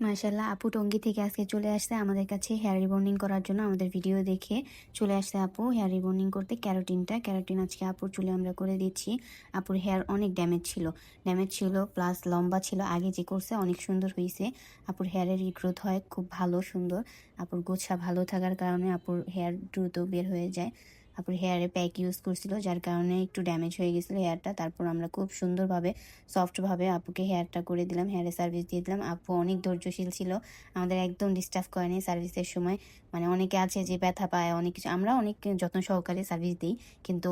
মাশাআল্লাহ আপু টঙ্গী থেকে আজকে চলে আসছে আমাদের কাছে হেয়ার রিবন্ডিং করার জন্য। আমাদের ভিডিও দেখে চলে আসছে আপু হেয়ার রিবন্ডিং করতে। ক্যারাটিন আজকে আপুর চুলে আমরা করে দিচ্ছি। আপুর হেয়ার অনেক ড্যামেজ ছিল প্লাস লম্বা ছিল। আগে যে করছে অনেক সুন্দর হয়েছে। আপুর হেয়ারের রিগ্রোথ হয় খুব ভালো সুন্দর। আপুর গোছা ভালো থাকার কারণে আপুর হেয়ার দ্রুত বের হয়ে যায়। আপুর হেয়ারে প্যাক ইউজ করছিল যার কারণে একটু ড্যামেজ হয়ে গেছিলো হেয়ারটা। তারপর আমরা খুব সুন্দরভাবে সফটভাবে আপুকে হেয়ারটা করে দিলাম, হেয়ারে সার্ভিস দিয়ে দিলাম। আপু অনেক ধৈর্যশীল ছিল, আমাদের একদম ডিস্টার্ব করেনি সার্ভিসের সময়। মানে অনেকে আছে যে ব্যথা পায় অনেক কিছু, আমরা অনেক যত্ন সহকারে সার্ভিস দিই, কিন্তু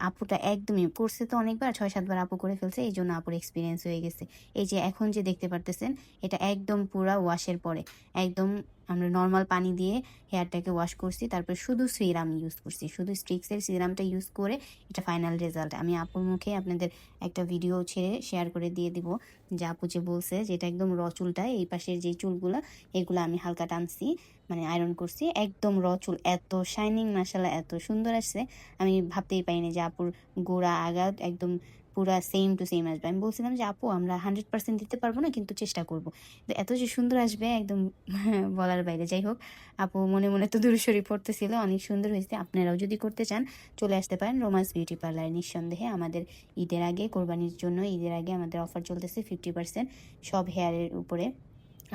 আপুটা একদমই করছে তো অনেকবার, 6-7 বার আপু করে ফেলছে, এই জন্য আপুর এক্সপিরিয়েন্স হয়ে গেছে। এই যে এখন যে দেখতে পারতেছেন এটা একদম পুরা ওয়াশের পরে একদম আমরা নর্মাল পানি দিয়ে হেয়ারটাকে ওয়াশ করছি, তারপর শুধু সিরাম ইউজ করছি, শুধু স্ট্রিক্সের সিরামটা ইউজ করে এটা ফাইনাল রেজাল্ট। আমি আপুর মুখে আপনাদের একটা ভিডিও ছেড়ে শেয়ার করে দিয়ে দিব যে আপু যে বলছে যেটা একদম র চুলটা, এই পাশের যে চুলগুলো এগুলো আমি হালকা টানছি, মানে আয়রন করছি, একদম র চুল এত শাইনিং মাশাআল্লাহ এত সুন্দর আসছে। আমি ভাবতেই পারিনি যে আপুর গোড়া আগা একদম পুরা সেম টু সেম আসবে। আমি বলছিলাম যে আপু আমরা 100% দিতে পারবো না, কিন্তু চেষ্টা করবো। তো এত যে সুন্দর আসবে একদম বলার বাইরে। যাই হোক, আপু মনে মনে তো দূরস্বরী পড়তেছিল, অনেক সুন্দর হয়েছে। আপনারাও যদি করতে চান চলে আসতে পারেন রোমান্স বিউটি পার্লার। নিঃসন্দেহে আমাদের ঈদের আগে, কোরবানির জন্য ঈদের আগে আমাদের অফার চলতেছে 50% সব হেয়ারের উপরে।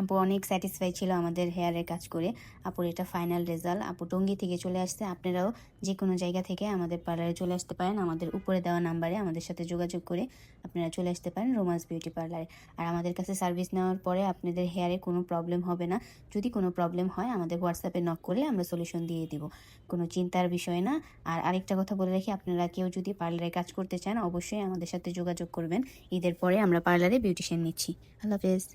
আপু অনেক স্যাটিসফাই ছিল আমাদের হেয়ারের কাজ করে। আপুর এটা ফাইনাল রেজাল্ট। আপু টঙ্গী থেকে চলে আসছে। আপনারাও যে কোনো জায়গা থেকে আমাদের পার্লারে চলে আসতে পারেন, আমাদের উপরে দেওয়া নাম্বারে আমাদের সাথে যোগাযোগ করে আপনারা চলে আসতে পারেন রোমান্স বিউটি পার্লারে। আর আমাদের কাছে সার্ভিস নেওয়ার পরে আপনাদের হেয়ারে কোনো প্রবলেম হবে না। যদি কোনো প্রবলেম হয় আমাদের হোয়াটসঅ্যাপে নক করলে আমরা সলিউশন দিয়ে দিব, কোনো চিন্তার বিষয় না। আর আরেকটা কথা বলে রাখি, আপনারা কেউ যদি পার্লারে কাজ করতে চান অবশ্যই আমাদের সাথে যোগাযোগ করবেন। ঈদের পরে আমরা পার্লারে বিউটিশিয়ান নিচ্ছি। আল্লাহ হাফেজ।